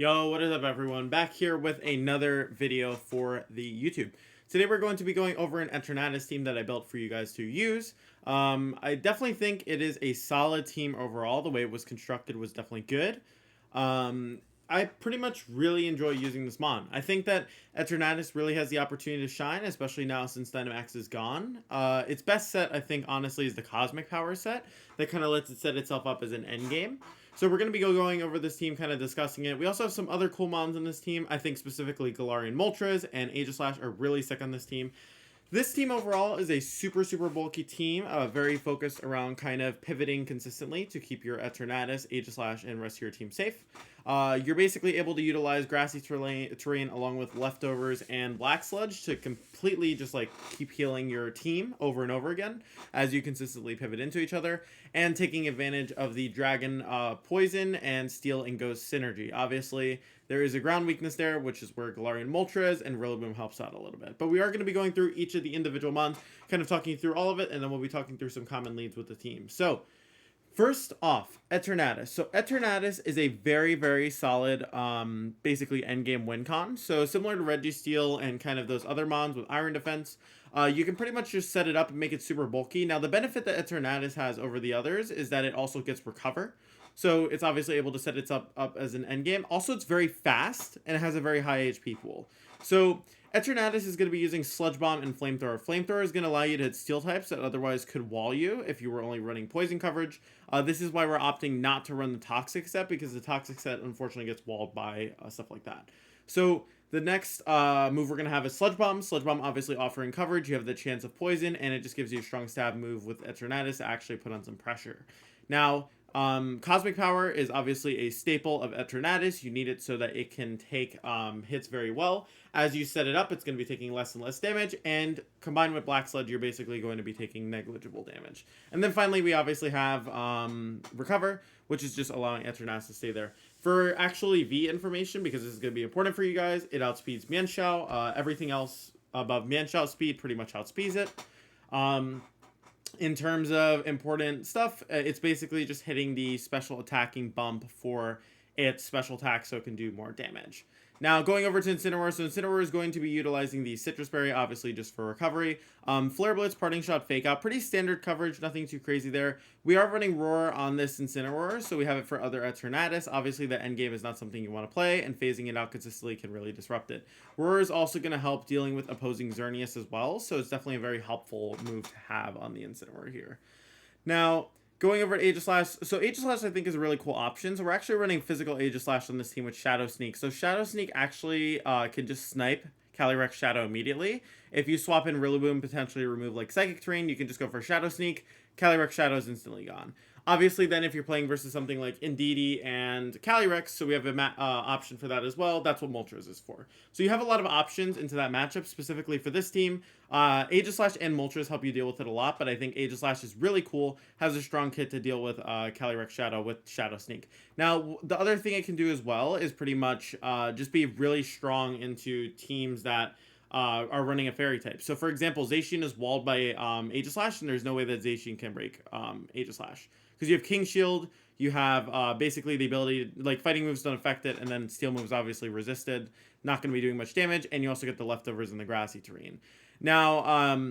Yo, what is up everyone? Back here with another video for the YouTube. Today we're going to be going over an Eternatus team that I built for you guys to use. I definitely think it is a solid team overall. The way it was constructed was definitely good. Um, I pretty much really enjoy using this mon. I think that Eternatus really has the opportunity to shine, especially now since Dynamax is gone. Its best set, I think, honestly, is the Cosmic Power set. That kind of lets it set itself up as an endgame. So we're going to be going over this team, kind of discussing it. We also have some other cool mons in this team. I think specifically Galarian Moltres and Aegislash are really sick on this team. This team overall is a super bulky team, very focused around kind of pivoting consistently to keep your Eternatus, Aegislash, and rest of your team safe. You're basically able to utilize grassy terrain along with leftovers and black sludge to completely just like keep healing your team over and over again as you consistently pivot into each other, and taking advantage of the dragon poison and steel and ghost synergy. Obviously, there is a ground weakness there, which is where Galarian Moltres and Rillaboom helps out a little bit. But we are going to be going through each of the individual mons, kind of talking through all of it, and then we'll be talking through some common leads with the team. So, first off, Eternatus. So Eternatus is a very solid, basically endgame win con. So similar to Registeel and kind of those other mons with Iron Defense, you can pretty much just set it up and make it super bulky. Now the benefit that Eternatus has over the others is that it also gets Recover. So it's obviously able to set itself up as an endgame. Also, it's very fast and it has a very high HP pool. So Eternatus is going to be using Sludge Bomb and Flamethrower. Flamethrower is going to allow you to hit steel types that otherwise could wall you if you were only running poison coverage. This is why we're opting not to run the Toxic set, because the Toxic set unfortunately gets walled by stuff like that. So the next move we're going to have is Sludge Bomb. Sludge Bomb obviously offering coverage. You have the chance of poison, and it just gives you a strong stab move with Eternatus to actually put on some pressure. Now, Cosmic Power is obviously a staple of Eternatus. You need it so that it can take hits very well. As you set it up, it's going to be taking less and less damage, and combined with Black Sludge, you're basically going to be taking negligible damage. And then finally, we obviously have Recover, which is just allowing Eternatus to stay there. For actually V information, because this is going to be important for you guys, it outspeeds Mienshao. Everything else above Mienshao speed pretty much outspeeds it. In terms of important stuff, it's basically just hitting the special attacking bump for its special attack so it can do more damage. Now, going over to Incineroar. So Incineroar is going to be utilizing the Citrus Berry, obviously just for recovery. Flare Blitz, Parting Shot, Fake Out. Pretty standard coverage, nothing too crazy there. We are running Roar on this Incineroar, so we have it for other Eternatus. Obviously, the endgame is not something you want to play, and phasing it out consistently can really disrupt it. Roar is also going to help dealing with opposing Xerneas as well, so it's definitely a very helpful move to have on the Incineroar here. Now, going over to Aegislash. So Aegislash, I think, is a really cool option. So we're actually running physical Aegislash on this team with Shadow Sneak. So Shadow Sneak actually can just snipe Calyrex Shadow immediately. If you swap in Rillaboom, potentially remove like Psychic Terrain, you can just go for Shadow Sneak. Calyrex Shadow is instantly gone. Obviously, then if you're playing versus something like Indeedee and Calyrex, so we have an option for that as well. That's what Moltres is for. So you have a lot of options into that matchup, specifically for this team. Aegislash and Moltres help you deal with it a lot, but I think Aegislash is really cool, has a strong kit to deal with Calyrex Shadow with Shadow Sneak. Now, the other thing it can do as well is pretty much just be really strong into teams that are running a fairy type. So, for example, Zacian is walled by Aegislash, and there's no way that Zacian can break Aegislash. Because you have King Shield, you have basically the ability, like fighting moves don't affect it, and then steel moves obviously resisted, not going to be doing much damage, and you also get the leftovers in the grassy terrain. Now,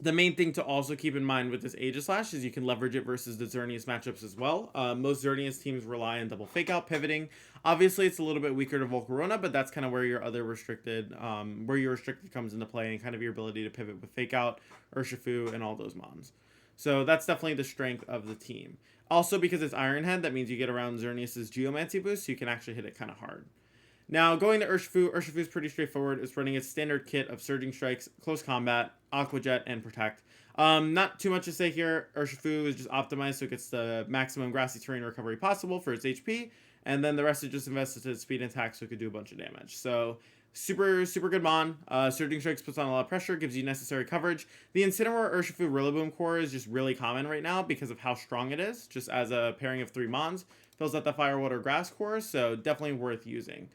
the main thing to also keep in mind with this Aegislash is you can leverage it versus the Xerneas matchups as well. Most Xerneas teams rely on double fake out pivoting. Obviously, it's a little bit weaker to Volcarona, but that's kind of where your other restricted, comes into play, and kind of your ability to pivot with fake out, Urshifu, and all those mons. So that's definitely the strength of the team. Also, because it's Iron Head, that means you get around Xerneas' Geomancy boost, so you can actually hit it kind of hard. Now, going to Urshifu. Urshifu is pretty straightforward. It's running its standard kit of Surging Strikes, Close Combat, Aqua Jet, and Protect. Not too much to say here. Urshifu is just optimized so it gets the maximum grassy terrain recovery possible for its HP, and then the rest is just invested to speed and attack so it could do a bunch of damage. So, super good mon. Surging Strikes puts on a lot of pressure, gives you necessary coverage. The Incineroar Urshifu Rillaboom core is just really common right now because of how strong it is, just as a pairing of 3 mons. Fills out the Fire, Water, Grass core, so definitely worth using.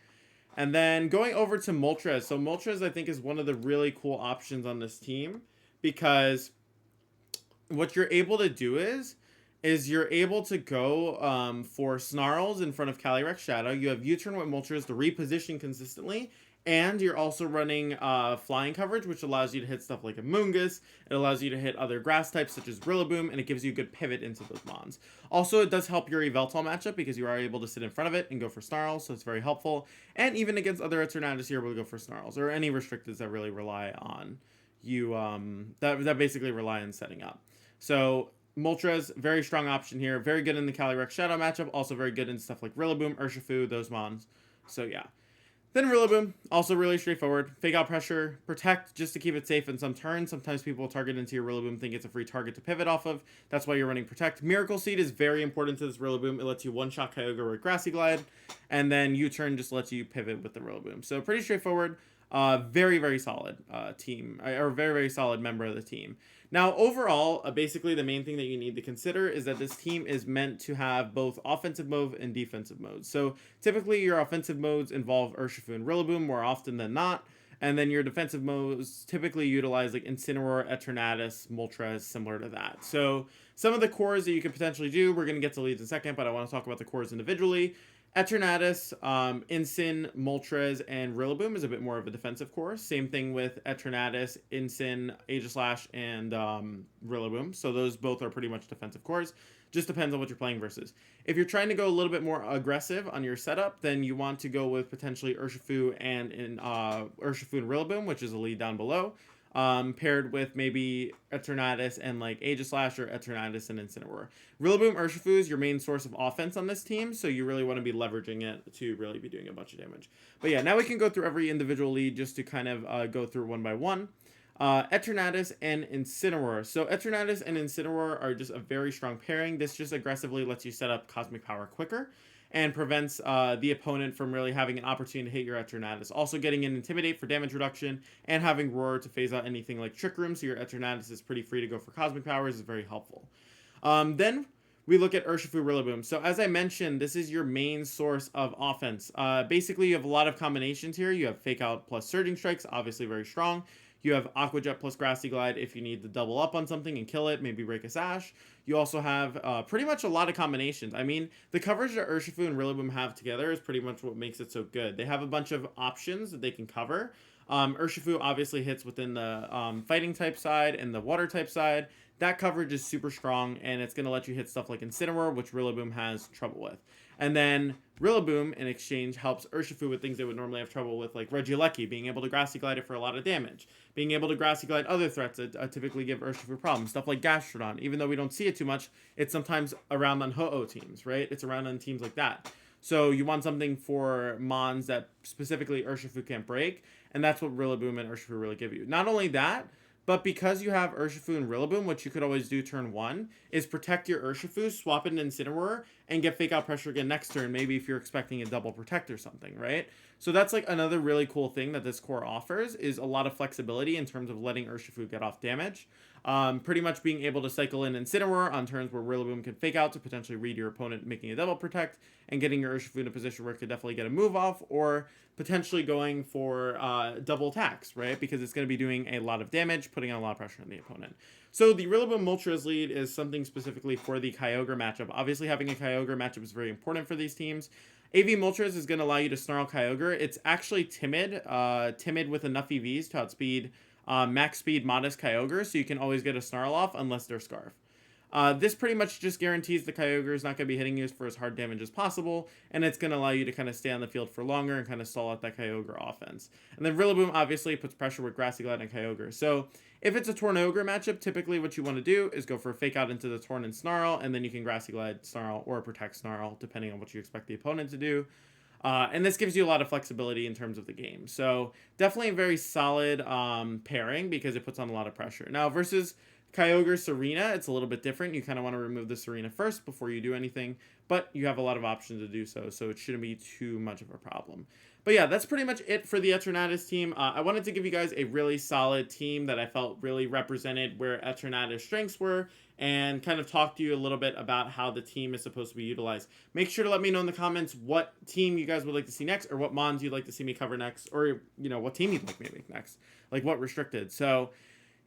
And then going over to Moltres. So Moltres, I think, is one of the really cool options on this team, because what you're able to do is is you're able to go for Snarls in front of Calyrex Shadow. You have U-turn with Moltres to reposition consistently, and you're also running flying coverage, which allows you to hit stuff like Amoonguss. It allows you to hit other grass types such as Rillaboom, and it gives you a good pivot into those mons. Also, it does help your Yveltal matchup because you are able to sit in front of it and go for Snarls, so it's very helpful. And even against other Eternatus, you're able to go for Snarls, or any restricteds that really rely on you, that basically rely on setting up. So Moltres, very strong option here. Very good in the Calyrex Shadow matchup. Also very good in stuff like Rillaboom, Urshifu, those mons. So yeah. Then Rillaboom, also really straightforward. Fake out pressure, protect just to keep it safe in some turns. Sometimes people target into your Rillaboom, think it's a free target to pivot off of. That's why you're running protect. Miracle Seed is very important to this Rillaboom. It lets you one-shot Kyogre with Grassy Glide. And then U-turn just lets you pivot with the Rillaboom. So pretty straightforward. Very, very solid team, or very, very solid member of the team. Now, overall, basically the main thing that you need to consider is that this team is meant to have both offensive mode and defensive modes. So typically your offensive modes involve Urshifu and Rillaboom more often than not. And then your defensive modes typically utilize like Incineroar, Eternatus, Moltres, similar to that. So some of the cores that you could potentially do, we're going to get to leads in a second, but I want to talk about the cores individually. Eternatus, Incin, Moltres, and Rillaboom is a bit more of a defensive core. Same thing with Eternatus, Incin, Aegislash, and Rillaboom. So those both are pretty much defensive cores. Just depends on what you're playing versus. If you're trying to go a little bit more aggressive on your setup, then you want to go with potentially Urshifu and Rillaboom, which is a lead down below. Paired with maybe Eternatus and like Aegislash or Eternatus and Incineroar. Rillaboom Urshifu is your main source of offense on this team, so you really want to be leveraging it to really be doing a bunch of damage. But yeah, now we can go through every individual lead just to kind of go through one by one. Eternatus and Incineroar. So Eternatus and Incineroar are just a very strong pairing. This just aggressively lets you set up Cosmic Power quicker and prevents the opponent from really having an opportunity to hit your Eternatus. Also getting in Intimidate for damage reduction, and having Roar to phase out anything like Trick Room, so your Eternatus is pretty free to go for Cosmic Powers, is very helpful. Then we look at Urshifu Rillaboom. So as I mentioned, this is your main source of offense. Basically, you have a lot of combinations here. You have Fake Out plus Surging Strikes, obviously very strong. You have Aqua Jet plus Grassy Glide if you need to double up on something and kill it, maybe break a Sash. You also have pretty much a lot of combinations. I mean, the coverage that Urshifu and Rillaboom have together is pretty much what makes it so good. They have a bunch of options that they can cover. Urshifu obviously hits within the fighting type side and the water type side. That coverage is super strong, and it's going to let you hit stuff like Incineroar, which Rillaboom has trouble with. And then Rillaboom, in exchange, helps Urshifu with things they would normally have trouble with, like Regieleki, being able to Grassy Glide it for a lot of damage. Being able to Grassy Glide other threats that typically give Urshifu problems. Stuff like Gastrodon. Even though we don't see it too much, it's sometimes around on Ho-Oh teams, right? It's around on teams like that. So you want something for Mons that specifically Urshifu can't break, and that's what Rillaboom and Urshifu really give you. Not only that, but because you have Urshifu and Rillaboom, what you could always do turn one is protect your Urshifu, swap it in Incineroar, and get Fake Out Pressure again next turn, maybe if you're expecting a double protect or something, right? So that's like another really cool thing that this core offers, is a lot of flexibility in terms of letting Urshifu get off damage. Pretty much being able to cycle in Incineroar on turns where Rillaboom can Fake Out to potentially read your opponent, making a double protect, and getting your Urshifu in a position where it could definitely get a move off, or potentially going for double attacks, right? Because it's going to be doing a lot of damage, putting on a lot of pressure on the opponent. So the Rillaboom Moltres lead is something specifically for the Kyogre matchup. Obviously, having a Kyogre matchup is very important for these teams. AV Moltres is going to allow you to Snarl Kyogre. It's actually timid with enough EVs to outspeed max speed modest Kyogre, so you can always get a Snarl off unless they're Scarf. This pretty much just guarantees the Kyogre is not going to be hitting you for as hard damage as possible, and it's going to allow you to kind of stay on the field for longer and kind of stall out that Kyogre offense. And then Rillaboom obviously puts pressure with Grassy Glide and Kyogre. So if it's a Tornogre matchup, typically what you want to do is go for a Fake Out into the Torn and Snarl, and then you can Grassy Glide Snarl or Protect Snarl, depending on what you expect the opponent to do. And this gives you a lot of flexibility in terms of the game. So definitely a very solid pairing because it puts on a lot of pressure. Now versus Kyogre Serena, it's a little bit different. You kind of want to remove the Serena first before you do anything, but you have a lot of options to do so, so it shouldn't be too much of a problem. But yeah, that's pretty much it for the Eternatus team. I wanted to give you guys a really solid team that I felt really represented where Eternatus strengths were, and kind of talk to you a little bit about how the team is supposed to be utilized. Make sure to let me know in the comments what team you guys would like to see next, or what Mons you'd like to see me cover next, or, you know, what team you'd like maybe next, like what restricted. So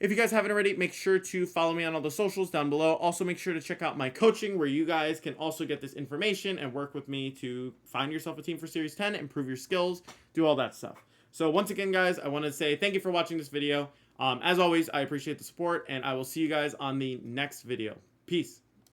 If you guys haven't already, make sure to follow me on all the socials down below. Also, make sure to check out my coaching where you guys can also get this information and work with me to find yourself a team for Series 10, improve your skills, do all that stuff. So once again, guys, I want to say thank you for watching this video. As always, I appreciate the support, and I will see you guys on the next video. Peace.